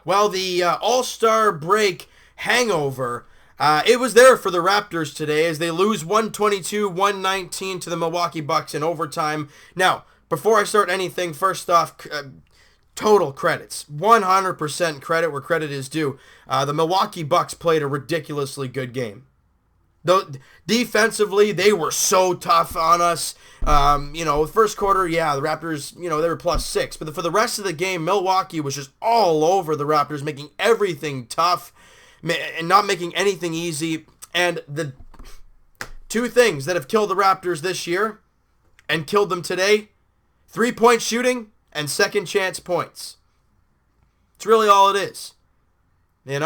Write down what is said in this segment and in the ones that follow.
Well, the All-Star break hangover, it was there for the Raptors today as they lose 122-119 to the Milwaukee Bucks in overtime. Now, before I start anything, first off, total credits. 100% credit where credit is due. The Milwaukee Bucks played a ridiculously good game. Though defensively, they were so tough on us. First quarter, the Raptors, they were +6. But for the rest of the game, Milwaukee was just all over the Raptors, making everything tough and not making anything easy. And the two things that have killed the Raptors this year and killed them today, 3-point shooting and second chance points. It's really all it is. The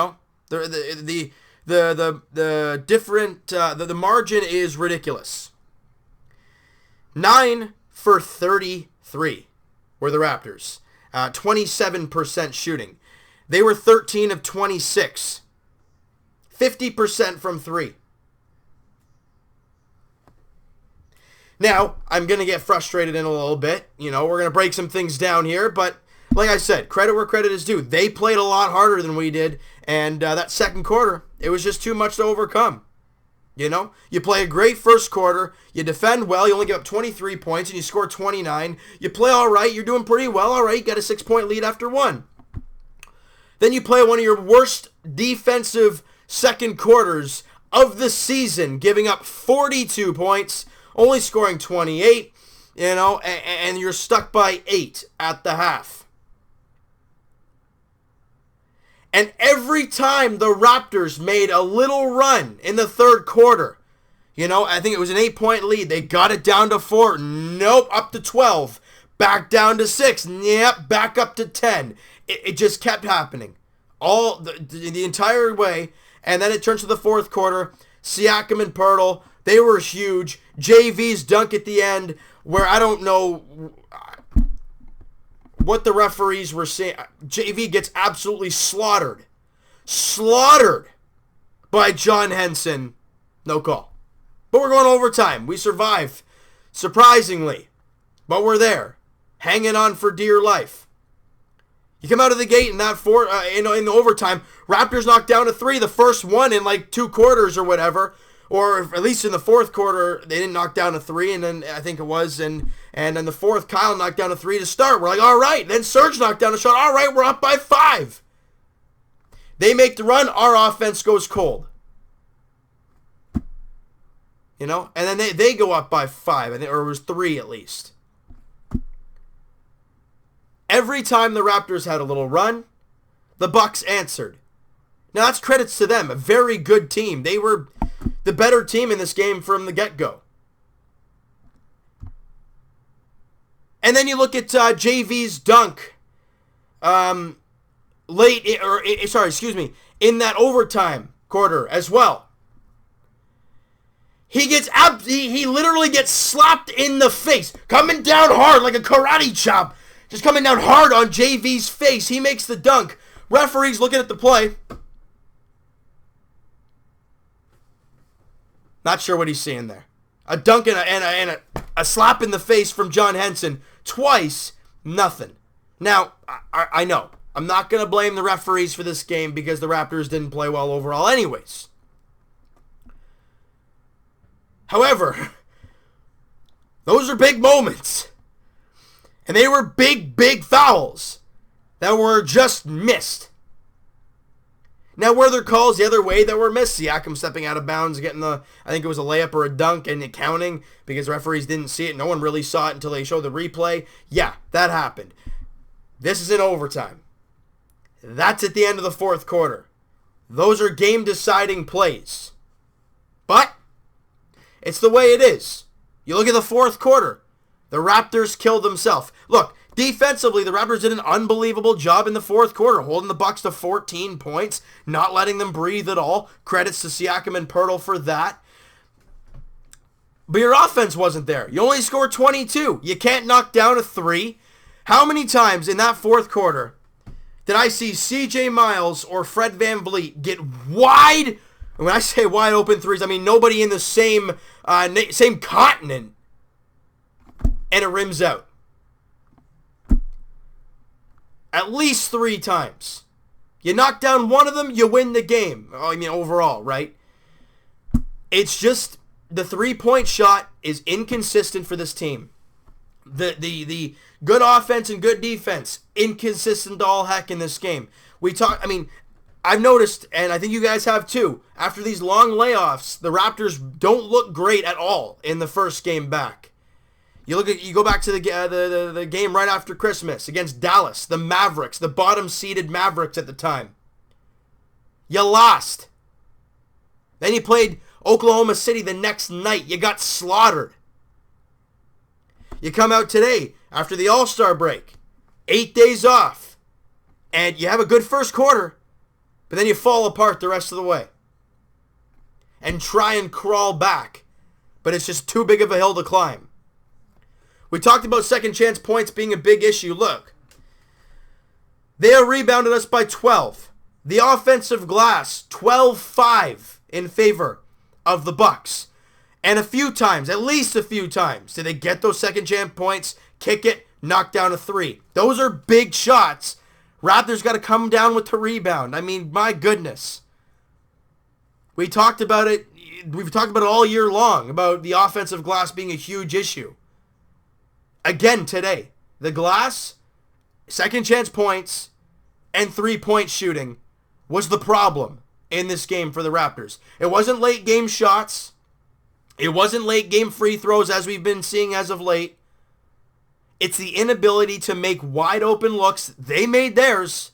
margin is ridiculous. 9 for 33 were the Raptors. 27% shooting. They were 13 of 26. 50% from 3. Now, I'm going to get frustrated in a little bit. We're going to break some things down here, but like I said, credit where credit is due. They played a lot harder than we did, and that second quarter, it was just too much to overcome. You play a great first quarter, you defend well, you only give up 23 points, and you score 29. You play all right, you're doing pretty well, all right, you got a 6-point lead after 1. Then you play one of your worst defensive second quarters of the season, giving up 42 points, only scoring 28, and you're stuck by 8 at the half. And every time the Raptors made a little run in the third quarter, I think it was an 8-point lead. They got it down to 4. Nope, up to 12. Back down to 6. Yep, back up to 10. It just kept happening all the entire way. And then it turns to the fourth quarter. Siakam and Poeltl, they were huge. JV's dunk at the end, where I don't know what the referees were saying. JV gets absolutely slaughtered. Slaughtered by John Henson. No call. But we're going overtime. We survive, surprisingly. But we're there, hanging on for dear life. You come out of the gate in that in the overtime. Raptors knocked down a 3, the first one in like 2 quarters or whatever. Or at least in the fourth quarter, they didn't knock down a 3, and then I think it was, and in the fourth, Kyle knocked down a 3 to start. We're like, all right. Then Serge knocked down a shot. All right, we're up by 5. They make the run. Our offense goes cold. And then they go up by 5, I think, or it was 3 at least. Every time the Raptors had a little run, the Bucks answered. Now, that's credits to them. A very good team. They were the better team in this game from the get-go. And then you look at JV's dunk in that overtime quarter as well. He literally gets slapped in the face, coming down hard like a karate chop, just coming down hard on JV's face. He makes the dunk. Referee's looking at the play. Not sure what he's seeing there. A dunk and a slap in the face from John Henson. Twice, nothing. Now, I know. I'm not going to blame the referees for this game because the Raptors didn't play well overall anyways. However, those are big moments. And they were big, big fouls that were just missed. Now, were there calls the other way that were missed? Siakam stepping out of bounds, getting I think it was a layup or a dunk, and it counting because referees didn't see it. No one really saw it until they showed the replay. Yeah, that happened. This is in overtime. That's at the end of the fourth quarter. Those are game-deciding plays. But it's the way it is. You look at the fourth quarter. The Raptors killed themselves. Look, defensively, the Raptors did an unbelievable job in the fourth quarter, holding the Bucks to 14 points, not letting them breathe at all. Credits to Siakam and Poeltl for that. But your offense wasn't there. You only scored 22. You can't knock down a 3. How many times in that fourth quarter did I see CJ Miles or Fred VanVleet get wide? And when I say wide open threes, I mean nobody in the same continent, and it rims out. At least 3 times. You knock down one of them, you win the game. I mean, overall, right? It's just the three-point shot is inconsistent for this team. The good offense and good defense, inconsistent to all heck in this game. I've noticed, and I think you guys have too, after these long layoffs, the Raptors don't look great at all in the first game back. You go back to the game right after Christmas against Dallas, the Mavericks, the bottom-seeded Mavericks at the time. You lost. Then you played Oklahoma City the next night. You got slaughtered. You come out today after the All-Star break, 8 days off, and you have a good first quarter, but then you fall apart the rest of the way and try and crawl back, but it's just too big of a hill to climb. We talked about second chance points being a big issue. Look, they have rebounded us by 12. The offensive glass, 12-5 in favor of the Bucks. And at least a few times, did they get those second chance points, kick it, knock down a three. Those are big shots. Raptors got to come down with the rebound. I mean, my goodness. We talked about it. We've talked about it all year long, about the offensive glass being a huge issue. Again today, the glass, second chance points, and three-point shooting was the problem in this game for the Raptors. It wasn't late game shots. It wasn't late game free throws as we've been seeing as of late. It's the inability to make wide open looks. They made theirs.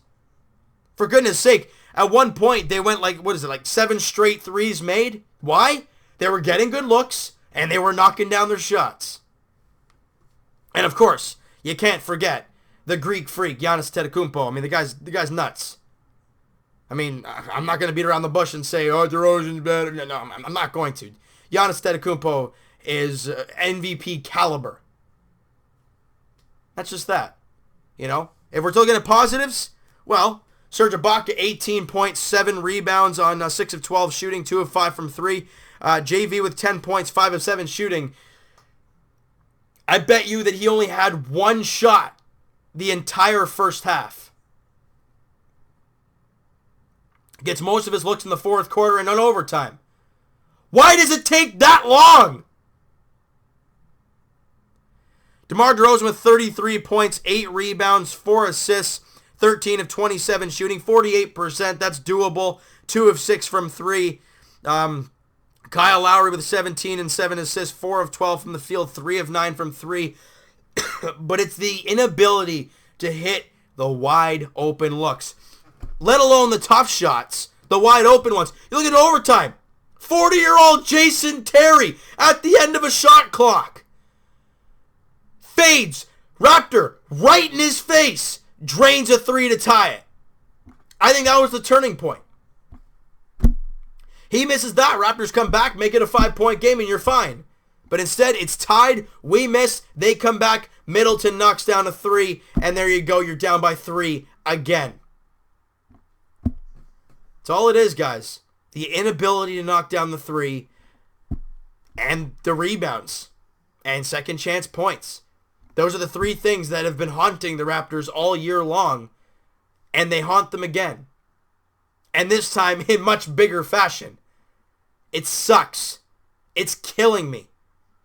For goodness sake, at one point they went like 7 straight threes made? Why? They were getting good looks and they were knocking down their shots. And of course, you can't forget the Greek freak, Giannis Antetokounmpo. I mean, the guy's nuts. I mean, I'm not going to beat around the bush and say, oh, DeRozan's better. No, I'm not going to. Giannis Antetokounmpo is MVP caliber. That's just that. You know? If we're looking at positives, well, Serge Ibaka, 18 points, 7 rebounds on 6 of 12 shooting, 2 of 5 from 3. JV with 10 points, 5 of 7 shooting. I bet you that he only had one shot the entire first half. Gets most of his looks in the fourth quarter and on overtime. Why does it take that long? DeMar DeRozan with 33 points, 8 rebounds, 4 assists, 13 of 27 shooting, 48%. That's doable. 2 of 6 from 3. Kyle Lowry with 17 and 7 assists, 4 of 12 from the field, 3 of 9 from 3. But it's the inability to hit the wide open looks, let alone the tough shots, the wide open ones. You look at overtime. 40-year-old Jason Terry at the end of a shot clock. Fades. Raptor right in his face. Drains a 3 to tie it. I think that was the turning point. He misses that. Raptors come back, make it a 5-point game, and you're fine. But instead, it's tied. We miss. They come back. Middleton knocks down a 3, and there you go. You're down by 3 again. That's all it is, guys. The inability to knock down the 3 and the rebounds and second chance points. Those are the 3 things that have been haunting the Raptors all year long, and they haunt them again. And this time in much bigger fashion. It sucks. It's killing me.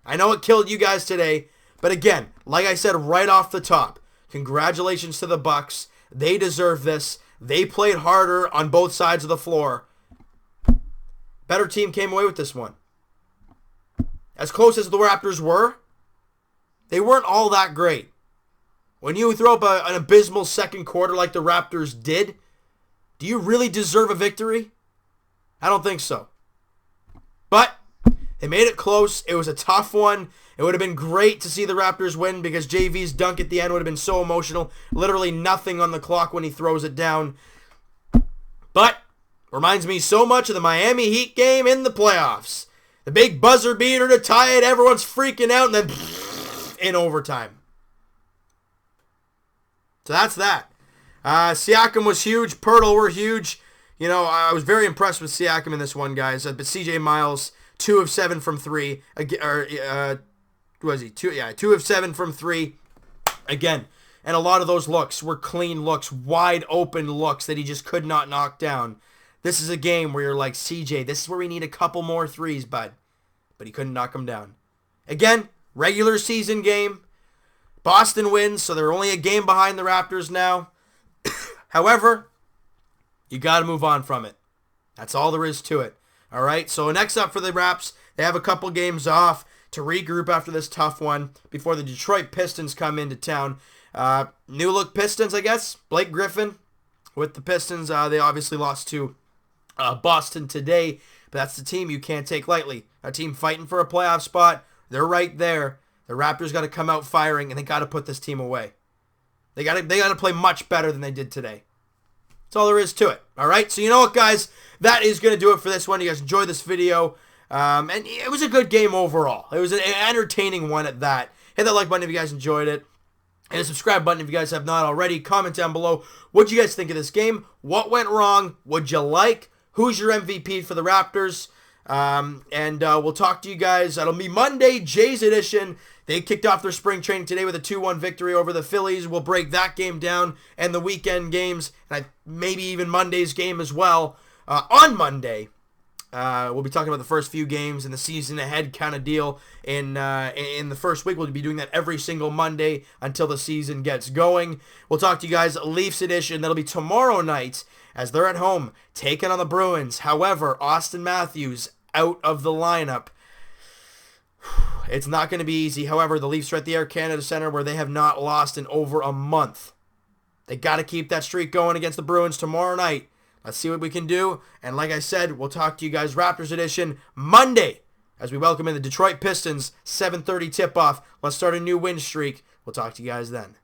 I know it killed you guys today, but again, like I said right off the top, congratulations to the Bucks. They deserve this. They played harder on both sides of the floor. Better team came away with this one. As close as the Raptors were, they weren't all that great. When you throw up an abysmal second quarter like the Raptors did, do you really deserve a victory? I don't think so. But they made it close. It was a tough one. It would have been great to see the Raptors win because JV's dunk at the end would have been so emotional. Literally nothing on the clock when he throws it down. But reminds me so much of the Miami Heat game in the playoffs. The big buzzer beater to tie it. Everyone's freaking out and then in overtime. So that's that. Siakam was huge. Pirtle were huge. You know, I was very impressed with Siakam in this one, guys. But CJ Miles, 2 of 7 from 3. What was he? 2 of 7 from 3. Again, And a lot of those looks were clean looks, wide open looks that he just could not knock down. This is a game where you're like, CJ, this is where we need a couple more threes, bud. But he couldn't knock them down. Again, regular season game. Boston wins, so they're only a game behind the Raptors now. However, you got to move on from it. That's all there is to it. All right, so next up for the Raps, they have a couple games off to regroup after this tough one before the Detroit Pistons come into town. New look Pistons, I guess. Blake Griffin with the Pistons. They obviously lost to Boston today, but that's the team you can't take lightly. A team fighting for a playoff spot. They're right there. The Raptors got to come out firing, and they got to put this team away. They got to play much better than they did today. That's all there is to it. All right, so you know what, guys? That is going to do it for this one. You guys enjoyed this video. And it was a good game overall. It was an entertaining one at that. Hit that like button if you guys enjoyed it. And the subscribe button if you guys have not already. Comment down below. What you guys think of this game? What went wrong? What'd you like? Who's your MVP for the Raptors? And we'll talk to you guys. That'll be Monday, Jays edition. They kicked off their spring training today with a 2-1 victory over the Phillies. We'll break that game down and the weekend games, and maybe even Monday's game as well. On Monday, we'll be talking about the first few games and the season ahead kind of deal. In the first week, we'll be doing that every single Monday until the season gets going. We'll talk to you guys Leafs edition. That'll be tomorrow night as they're at home taking on the Bruins. However, Austin Matthews out of the lineup. It's not going to be easy. However, the Leafs are at the Air Canada Centre where they have not lost in over a month. They got to keep that streak going against the Bruins tomorrow night. Let's see what we can do. And like I said, we'll talk to you guys Raptors edition Monday as we welcome in the Detroit Pistons 7:30 tip-off. Let's start a new win streak. We'll talk to you guys then.